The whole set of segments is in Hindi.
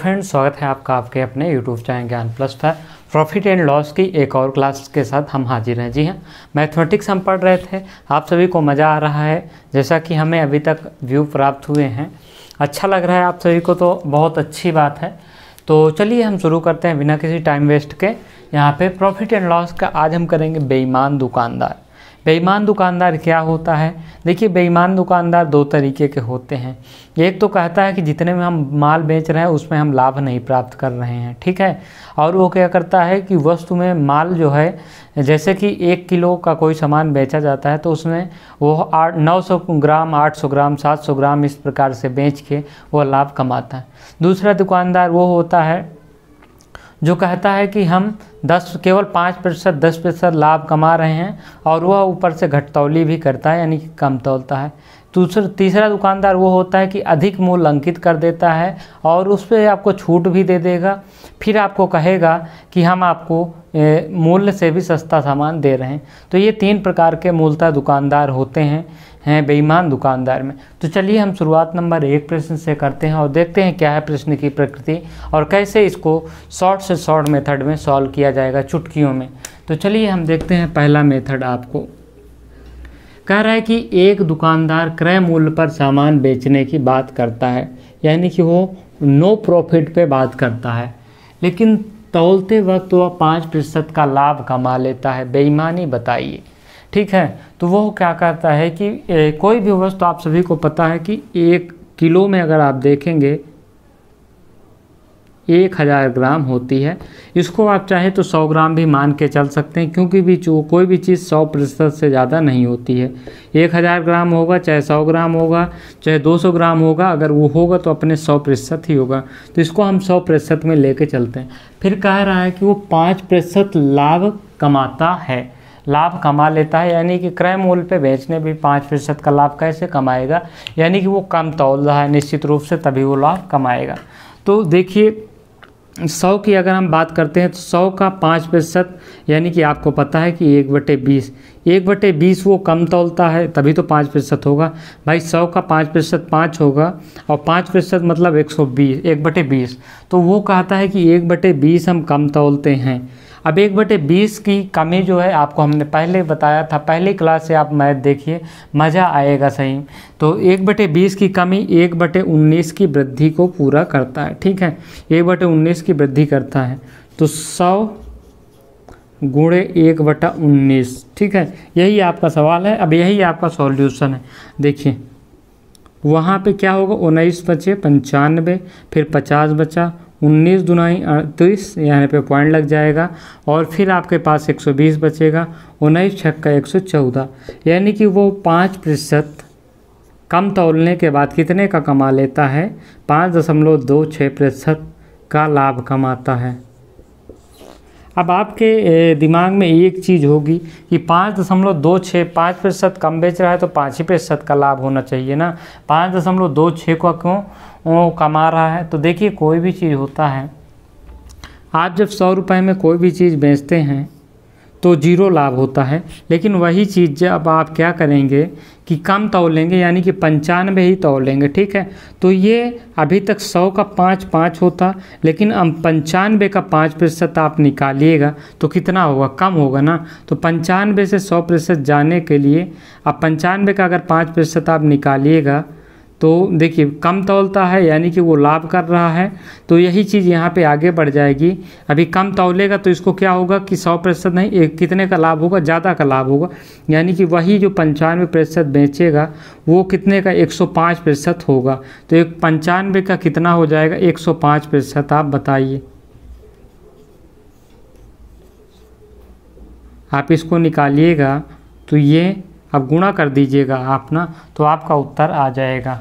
फ्रेंड्स, स्वागत है आपका आपके अपने यूट्यूब चैनल ज्ञान प्लस पर प्रॉफिट एंड लॉस की एक और क्लास के साथ हम हाजिर हैं। जी हाँ, मैथमेटिक्स हम पढ़ रहे थे। आप सभी को मज़ा आ रहा है जैसा कि हमें अभी तक व्यू प्राप्त हुए हैं। अच्छा लग रहा है आप सभी को तो बहुत अच्छी बात है। तो चलिए हम शुरू करते हैं बिना किसी टाइम वेस्ट के। यहाँ पे प्रॉफिट एंड लॉस का आज हम करेंगे बेईमान दुकानदार। बेईमान दुकानदार क्या होता है? देखिए, बेईमान दुकानदार दो तरीके के होते हैं। एक तो कहता है कि जितने में हम माल बेच रहे हैं उसमें हम लाभ नहीं प्राप्त कर रहे हैं, ठीक है। और वो क्या करता है कि वस्तु में माल जो है, जैसे कि 1 किलो का कोई सामान बेचा जाता है तो उसमें वो 900 ग्राम, 800 ग्राम, 700 ग्राम इस प्रकार से बेच के वो लाभ कमाता है। दूसरा दुकानदार वो होता है जो कहता है कि हम केवल 5%, 10% लाभ कमा रहे हैं और वह ऊपर से घटतौली भी करता है, यानी कि कम तौलता है। तीसरा दुकानदार वो होता है कि अधिक मूल्य अंकित कर देता है और उस पर आपको छूट भी दे देगा, फिर आपको कहेगा कि हम आपको मूल्य से भी सस्ता सामान दे रहे हैं। तो ये 3 प्रकार के मूलतः दुकानदार होते हैं बेईमान दुकानदार में। तो चलिए हम शुरुआत नंबर 1 प्रश्न से करते हैं और देखते हैं क्या है प्रश्न की प्रकृति और कैसे इसको शॉर्ट से शॉर्ट मेथड में सॉल्व किया जाएगा, चुटकियों में। तो चलिए हम देखते हैं पहला मेथड। आपको कह रहा है कि एक दुकानदार क्रय मूल्य पर सामान बेचने की बात करता है, यानी कि वो नो प्रॉफिट पे बात करता है, लेकिन तौलते वक्त वह 5% का लाभ कमा लेता है। बेईमानी बताइए, ठीक है। तो वो क्या कहता है कि कोई भी वस्तु, आप सभी को पता है कि 1 किलो में अगर आप देखेंगे 1000 ग्राम होती है। इसको आप चाहे तो 100 ग्राम भी मान के चल सकते हैं, क्योंकि कोई भी चीज़ 100% से ज़्यादा नहीं होती है। 1000 ग्राम होगा, चाहे 100 ग्राम होगा, चाहे 200 ग्राम होगा, अगर वो होगा तो अपने 100% ही होगा। तो इसको हम 100% में लेके चलते हैं। फिर कह रहा है कि वो 5% लाभ कमाता है, लाभ कमा लेता है, यानी कि क्रय मूल्य पे बेचने भी 5% का लाभ कैसे कमाएगा? यानी कि वो कम तौल रहा है निश्चित रूप से, तभी वो लाभ कमाएगा। तो देखिए, 100 की अगर हम बात करते हैं तो 100 का 5%, यानी कि आपको पता है कि 1/20, 1/20 वो कम तौलता है, तभी तो 5% होगा भाई। 100 का 5% 5 होगा और 5% मतलब 120, 1/20। तो वो कहता है कि 1/20 हम कम तौलते हैं। अब 1/20 की कमी जो है, आपको हमने पहले बताया था, पहली क्लास से आप मैथ देखिए, मज़ा आएगा सही। तो 1/20 की कमी 1/19 की वृद्धि को पूरा करता है, ठीक है। 1/19 की वृद्धि करता है, तो 100 गुणे 1/19, ठीक है। यही आपका सवाल है। अब यही आपका सॉल्यूशन है। देखिए वहाँ पे क्या होगा, 19 बचे 95, फिर 50 बचा, 19 दूनी 38, यहाँ पे पॉइंट लग जाएगा, और फिर आपके पास 120 बचेगा, 19 छक्का 114, यानी कि वो 5% कम तौलने के बाद कितने का कमा लेता है? 5.26% का लाभ कमाता है। अब आपके दिमाग में एक चीज़ होगी कि 5.26, 5% कम बेच रहा है तो 5% का लाभ होना चाहिए ना। 5.26 का क्यों कमा रहा है? तो देखिए, कोई भी चीज़ होता है, आप जब 100 रुपये में कोई भी चीज़ बेचते हैं तो 0 लाभ होता है, लेकिन वही चीज़ जब आप क्या करेंगे कि कम तौलेंगे, यानी कि 95 ही तौलेंगे, ठीक है। तो ये अभी तक 100 का 5 होता, लेकिन अब 95 का 5% आप निकालिएगा तो कितना होगा? कम होगा ना। तो 95 से 100% जाने के लिए अब 95 का अगर 5% आप निकालिएगा तो देखिए कम तौलता है, यानी कि वो लाभ कर रहा है। तो यही चीज़ यहाँ पे आगे बढ़ जाएगी। अभी कम तौलेगा तो इसको क्या होगा कि 100% नहीं, कितने का लाभ होगा? ज़्यादा का लाभ होगा, यानी कि वही जो 95% बेचेगा वो कितने का? 105% होगा। तो 95 का कितना हो जाएगा? 105%। आप बताइए, आप इसको निकालिएगा तो ये अब गुणा कर दीजिएगा आप ना, तो आपका उत्तर आ जाएगा।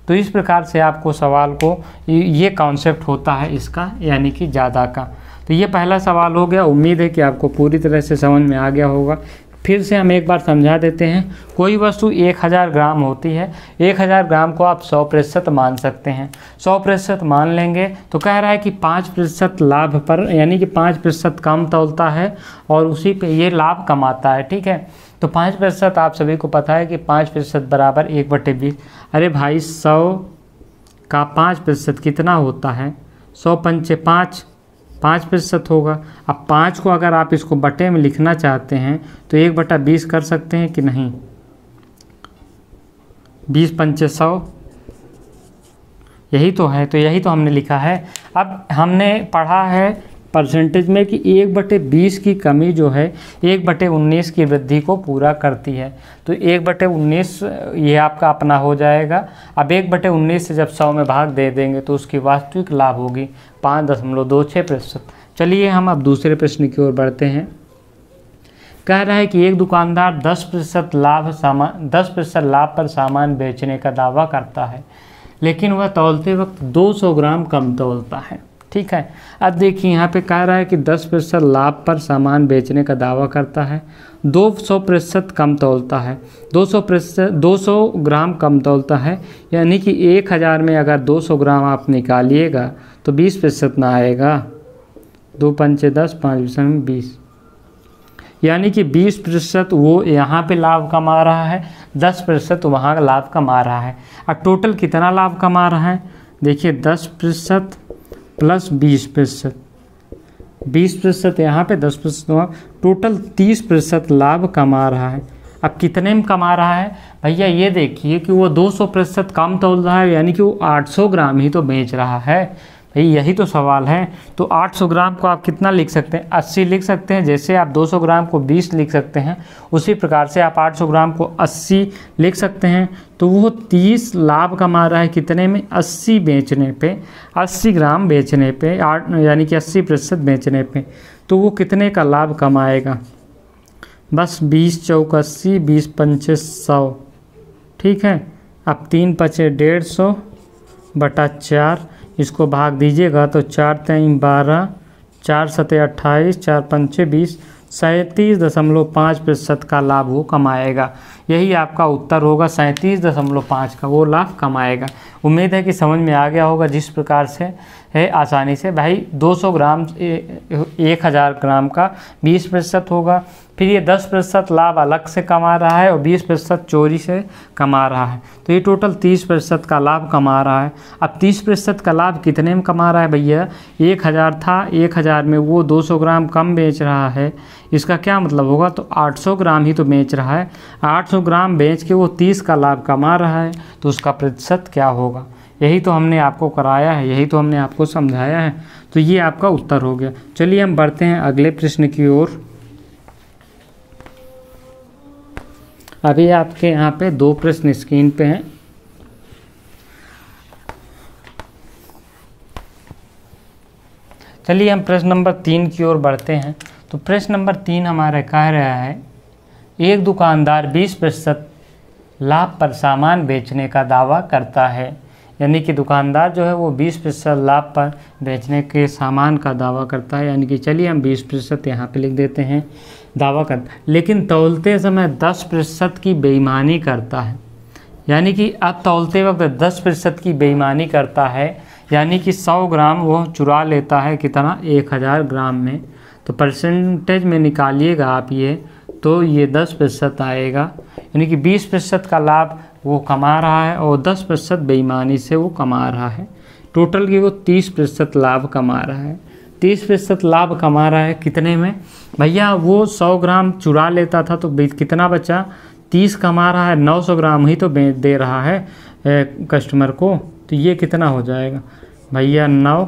तो इस प्रकार से आपको सवाल को, ये कॉन्सेप्ट होता है इसका, यानी कि ज़्यादा का। तो ये पहला सवाल हो गया। उम्मीद है कि आपको पूरी तरह से समझ में आ गया होगा। फिर से हम एक बार समझा देते हैं। कोई वस्तु 1000 ग्राम होती है, 1000 ग्राम को आप 100% मान सकते हैं। 100% मान लेंगे तो कह रहा है कि 5% लाभ पर, यानी कि 5% कम तौलता है और उसी पे ये लाभ कमाता है, ठीक है। तो 5% आप सभी को पता है कि 5% बराबर 1/20। अरे भाई, 100 का 5% कितना होता है? 100 पंचे 5% होगा। अब 5 को अगर आप इसको बटे में लिखना चाहते हैं तो 1/20 कर सकते हैं कि नहीं। 20 पंचे 100, यही तो है, तो यही तो हमने लिखा है। अब हमने पढ़ा है परसेंटेज में कि 1/20 की कमी जो है 1/19 की वृद्धि को पूरा करती है। तो 1/19 ये आपका अपना हो जाएगा। अब 1/19 से जब 100 में भाग दे देंगे तो उसकी वास्तविक लाभ होगी 5.26%। चलिए हम अब दूसरे प्रश्न की ओर बढ़ते हैं। कह रहा है कि एक दुकानदार 10% लाभ पर सामान बेचने का दावा करता है, लेकिन वह तौलते वक्त 200 ग्राम कम तौलता है। ठीक है, अब देखिए यहाँ पे कह रहा है कि 10% लाभ पर सामान बेचने का दावा करता है, 200% कम तौलता है, 200 ग्राम कम तौलता है। यानी कि 1000 में अगर 200 ग्राम आप निकालिएगा तो 20% ना आएगा। 2 पंचे 10, 5 में 20, यानी कि 20% वो यहाँ पे लाभ कमा रहा है, 10% वहाँ लाभ कमा रहा है। अब टोटल कितना लाभ कमा रहा है, देखिए 10% प्लस 20%, 20% यहाँ पे 10% वहाँ, टोटल 30% लाभ कमा रहा है। अब कितने में कमा रहा है भैया, ये देखिए कि वो 200% कम तौल रहा है, यानी कि वो 800 ग्राम ही तो बेच रहा है। भाई यही तो सवाल है। तो 800 ग्राम को आप कितना लिख सकते हैं, 80 लिख सकते हैं। जैसे आप 200 ग्राम को 20 लिख सकते हैं, उसी प्रकार से आप 800 ग्राम को 80 लिख सकते हैं। तो वो 30 लाभ कमा रहा है कितने में, 80 बेचने पे, 80 ग्राम बेचने पे, यानी कि 80% बेचने पे। तो वो कितने का लाभ कमाएगा, बस 20 चौक 80, 20 पंचे 100। ठीक है, अब 3 पचे 150 बटा 4, इसको भाग दीजिएगा तो 4 3 12, 4 7 28, 4 पंचे 20, 37.5% का लाभ वो कमाएगा। यही आपका उत्तर होगा, 37.5 का वो लाभ कमाएगा। उम्मीद है कि समझ में आ गया होगा जिस प्रकार से है आसानी से। भाई 200 ग्राम 1000 ग्राम का 20% होगा, फिर ये 10% लाभ अलग से कमा रहा है और 20% चोरी से कमा रहा है, तो ये टोटल 30% का लाभ कमा रहा है। अब 30% का लाभ कितने में कमा रहा है भैया, 1000 था, 1000 में वो 200 ग्राम कम बेच रहा है। इसका क्या मतलब होगा, तो 800 ग्राम ही तो बेच रहा है, 800 ग्राम बेच के वो 30 का लाभ कमा रहा है, तो उसका प्रतिशत क्या होगा। यही तो हमने आपको कराया है, यही तो हमने आपको समझाया है। तो ये आपका उत्तर हो गया। चलिए हम बढ़ते हैं अगले प्रश्न की ओर। अभी आपके यहाँ पे 2 प्रश्न स्क्रीन पे हैं। चलिए हम प्रश्न नंबर 3 की ओर बढ़ते हैं। तो प्रश्न नंबर 3 हमारा कह रहा है, एक दुकानदार 20% लाभ पर सामान बेचने का दावा करता है। यानी कि दुकानदार जो है वो 20% लाभ पर बेचने के सामान का दावा करता है। यानी कि चलिए हम 20% यहाँ पे लिख देते हैं, दावा करता है, लेकिन तौलते समय 10% की बेईमानी करता है। यानी कि अब तौलते वक्त 10% की बेईमानी करता है, यानी कि 100 ग्राम वो चुरा लेता है, कितना, 1000 ग्राम में। तो परसेंटेज में निकालिएगा आप ये, तो ये 10% आएगा। यानी कि 20% का लाभ वो कमा रहा है और 10% बेईमानी से वो कमा रहा है। टोटल की वो 30% लाभ कमा रहा है। 30% लाभ कमा रहा है कितने में भैया, वो 100 ग्राम चुरा लेता था तो कितना बचा, 30 कमा रहा है, 900 ग्राम ही तो दे रहा है कस्टमर को। तो ये कितना हो जाएगा भैया, 9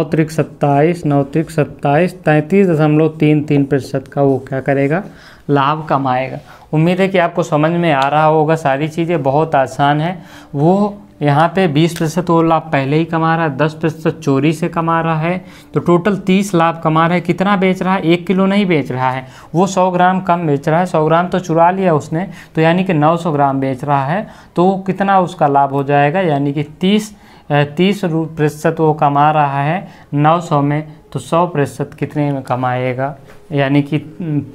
त्रिक 27, 9 त्रिक 27, 33.33% का वो क्या करेगा, लाभ कमाएगा। उम्मीद है कि आपको समझ में आ रहा होगा, सारी चीज़ें बहुत आसान है। वो यहाँ पे 20% वो लाभ पहले ही कमा रहा है, 10% चोरी से कमा रहा है, तो टोटल 30 लाभ कमा रहा है। कितना बेच रहा है, 1 किलो नहीं बेच रहा है, वो 100 ग्राम कम बेच रहा है, 100 ग्राम तो चुरा लिया उसने, तो यानी कि 900 ग्राम बेच रहा है। तो कितना उसका लाभ हो जाएगा, यानी कि 30% वो कमा रहा है 900 में, तो 100% कितने में कमाएगा, यानी कि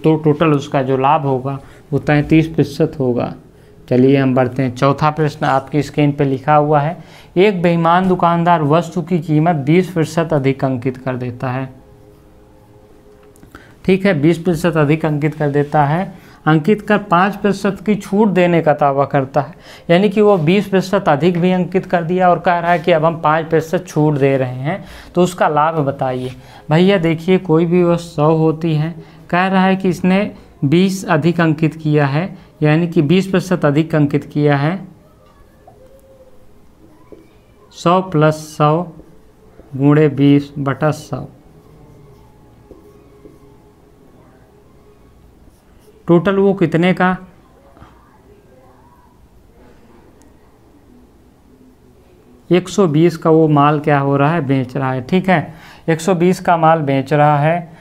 तो टोटल उसका जो लाभ होगा वो 33% होगा। चलिए हम बढ़ते हैं। चौथा प्रश्न आपकी स्क्रीन पे लिखा हुआ है, एक बेईमान दुकानदार वस्तु की कीमत 20% अधिक अंकित कर देता है। ठीक है, 20% अधिक अंकित कर देता है। अंकित कर 5% की छूट देने का दावा करता है, यानी कि वो 20% अधिक भी अंकित कर दिया और कह रहा है कि अब हम 5% छूट दे रहे हैं, तो उसका लाभ बताइए। भैया देखिए, कोई भी वस्तु 100 होती है, कह रहा है कि इसने 20 अधिक अंकित किया है, यानी कि 20% अधिक अंकित किया है। 100 + 100 गुणे 20/100, टोटल वो कितने का, 120 का वो माल क्या हो रहा है, बेच रहा है। ठीक है, 120 का माल बेच रहा है,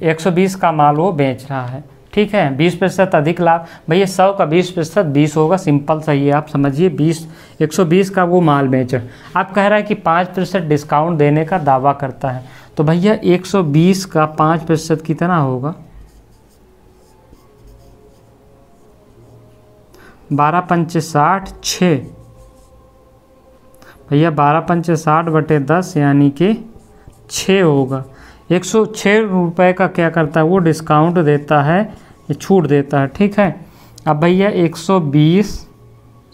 120 का माल वो बेच रहा है। ठीक है, 20% अधिक लाभ। भैया 100 का 20% 20 होगा, सिंपल सही है, आप समझिए। 120 का वो माल बेच रहा है। आप कह रहा है कि 5% डिस्काउंट देने का दावा करता है, तो भैया 120 का 5% कितना होगा, 12 पंचे 60, 6। भैया 12 पंचे 60/10 यानी कि 6 होगा। 106 रुपये का क्या करता है वो, डिस्काउंट देता है, छूट देता है। ठीक है, अब भैया 120 -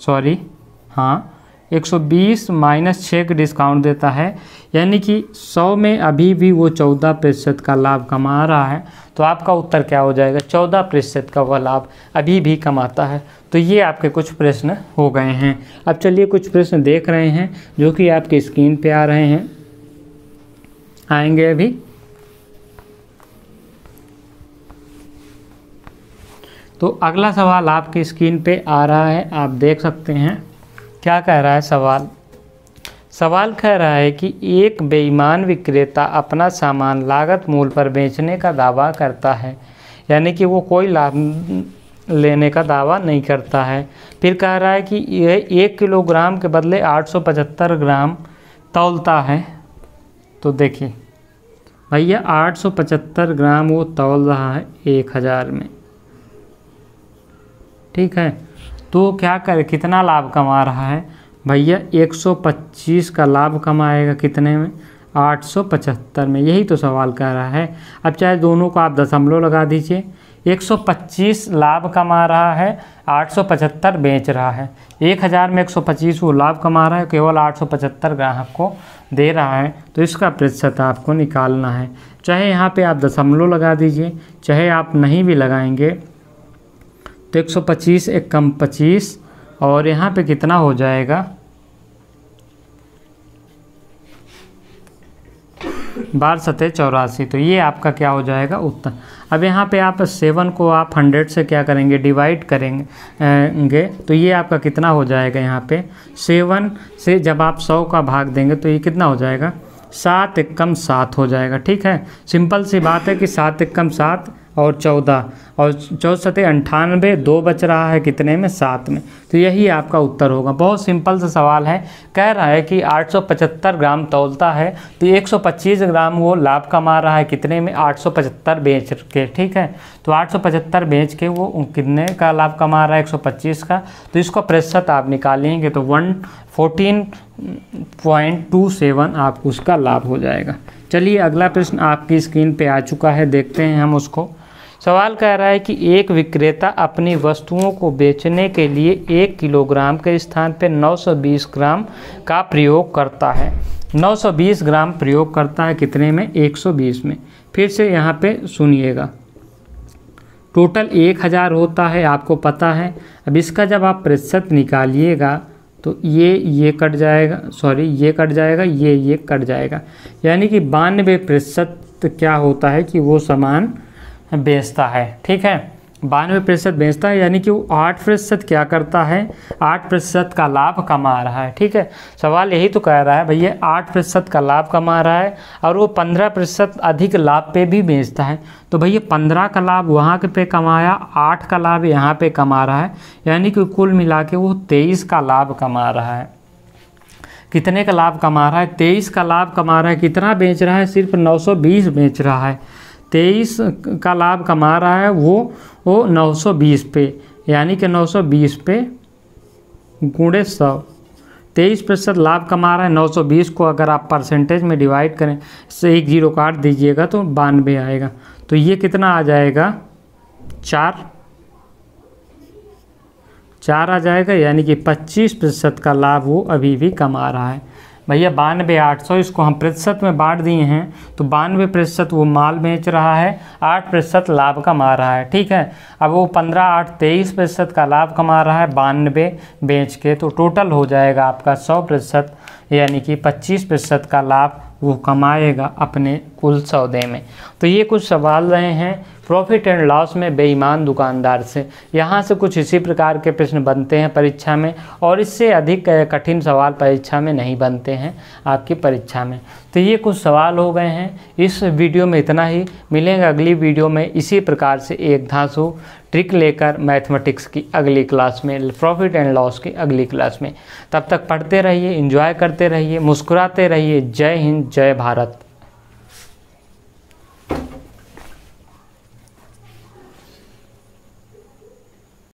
6 का डिस्काउंट देता है, यानी कि 100 में अभी भी वो 14% का लाभ कमा रहा है। तो आपका उत्तर क्या हो जाएगा, 14% का वह लाभ अभी भी कमाता है। तो ये आपके कुछ प्रश्न हो गए हैं। अब चलिए कुछ प्रश्न देख रहे हैं जो कि आपकी स्क्रीन पे आ रहे हैं, आएंगे अभी। तो अगला सवाल आपकी स्क्रीन पे आ रहा है, आप देख सकते हैं। क्या कह रहा है सवाल? सवाल कह रहा है कि एक बेईमान विक्रेता अपना सामान लागत मूल्य पर बेचने का दावा करता है, यानी कि वो कोई लाभ लेने का दावा नहीं करता है। फिर कह रहा है कि यह 1 किलोग्राम के बदले 875 ग्राम तौलता है। तो देखिए भैया 875 ग्राम वो तौल रहा है 1000 में। ठीक है, तो क्या करे, कितना लाभ कमा रहा है भैया, 125 का लाभ कमाएगा, कितने में, 875 में। यही तो सवाल कह रहा है। अब चाहे दोनों को आप दशमलव लगा दीजिए, 125 लाभ कमा रहा है, 875 बेच रहा है। 1000 में 125 वो लाभ कमा रहा है, केवल 875 ग्राहक को दे रहा है। तो इसका प्रतिशत आपको निकालना है। चाहे यहाँ पे आप दशमलव लगा दीजिए, चाहे आप नहीं भी लगाएंगे, तो 125 × 25 और यहाँ पे कितना हो जाएगा, 12×7 = 84। तो ये आपका क्या हो जाएगा उत्तर। अब यहाँ पे आप 7 को आप 100 से क्या करेंगे, डिवाइड करेंगे, तो ये आपका कितना हो जाएगा, यहाँ पे 7 से जब आप 100 का भाग देंगे तो ये कितना हो जाएगा, 7 × 7 हो जाएगा। ठीक है, सिंपल सी बात है कि 7 × 7 और 14 और 4×7 = 98, 2 बच रहा है कितने में, 7 में। तो यही आपका उत्तर होगा। बहुत सिंपल सा सवाल है। कह रहा है कि 875 ग्राम तौलता है, तो 125 ग्राम वो लाभ कमा रहा है, कितने में, 875 बेच के। ठीक है, तो 875 बेच के वो कितने का लाभ कमा रहा है, 125 का। तो इसको प्रतिशत आप निकालेंगे तो 14.27 आप उसका लाभ हो जाएगा। चलिए अगला प्रश्न आपकी स्क्रीन पे आ चुका है, देखते हैं हम उसको। सवाल कह रहा है कि एक विक्रेता अपनी वस्तुओं को बेचने के लिए 1 किलोग्राम के स्थान पे 920 ग्राम का प्रयोग करता है। 920 ग्राम प्रयोग करता है, कितने में, 120 में। फिर से यहाँ पे सुनिएगा, टोटल 1000 होता है, आपको पता है। अब इसका जब आप प्रतिशत निकालिएगा तो ये कट जाएगा, ये कट जाएगा, ये कट जाएगा, यानी कि 92% क्या होता है कि वो सामान बेचता है। ठीक है, 92% बेचता है, यानी कि वो 8% क्या करता है, 8% का लाभ कमा रहा है। ठीक है, सवाल यही तो कह रहा है भैया 8% का लाभ कमा रहा है और वो 15% अधिक लाभ पे भी बेचता है। तो भैया 15 का लाभ वहाँ पे कमाया, 8 का लाभ यहाँ पे कमा रहा है, यानी कि कुल मिला के वो 23 का लाभ कमा रहा है। कितने का लाभ कमा रहा है, 23 का लाभ कमा रहा है। कितना बेच रहा है, सिर्फ 920 बेच रहा है। 23 का लाभ कमा रहा है वो 920 पे, यानी कि 920 पे गुणे 100, 23% लाभ कमा रहा है। 920 को अगर आप परसेंटेज में डिवाइड करें, से 1 0 काट दीजिएगा तो 92 आएगा। तो ये कितना आ जाएगा, 4। 4 आ जाएगा, यानी कि 25% का लाभ वो अभी भी कमा रहा है। भैया 92,800 इसको हम प्रतिशत में बांट दिए हैं, तो 92% वो माल बेच रहा है, 8% लाभ कमा रहा है। ठीक है, अब वो 15, 8, 23% का लाभ कमा रहा है 92 बेच के, तो टोटल हो जाएगा आपका 100%, यानी कि 25% का लाभ वो कमाएगा अपने कुल सौदे में। तो ये कुछ सवाल रहे हैं प्रॉफिट एंड लॉस में बेईमान दुकानदार से। यहाँ से कुछ इसी प्रकार के प्रश्न बनते हैं परीक्षा में, और इससे अधिक कठिन सवाल परीक्षा में नहीं बनते हैं आपकी परीक्षा में। तो ये कुछ सवाल हो गए हैं। इस वीडियो में इतना ही, मिलेंगे अगली वीडियो में इसी प्रकार से एक धांसू ट्रिक लेकर मैथमेटिक्स की अगली क्लास में, प्रॉफिट एंड लॉस की अगली क्लास में। तब तक पढ़ते रहिए, एंजॉय करते रहिए, मुस्कुराते रहिए। जय हिंद, जय भारत।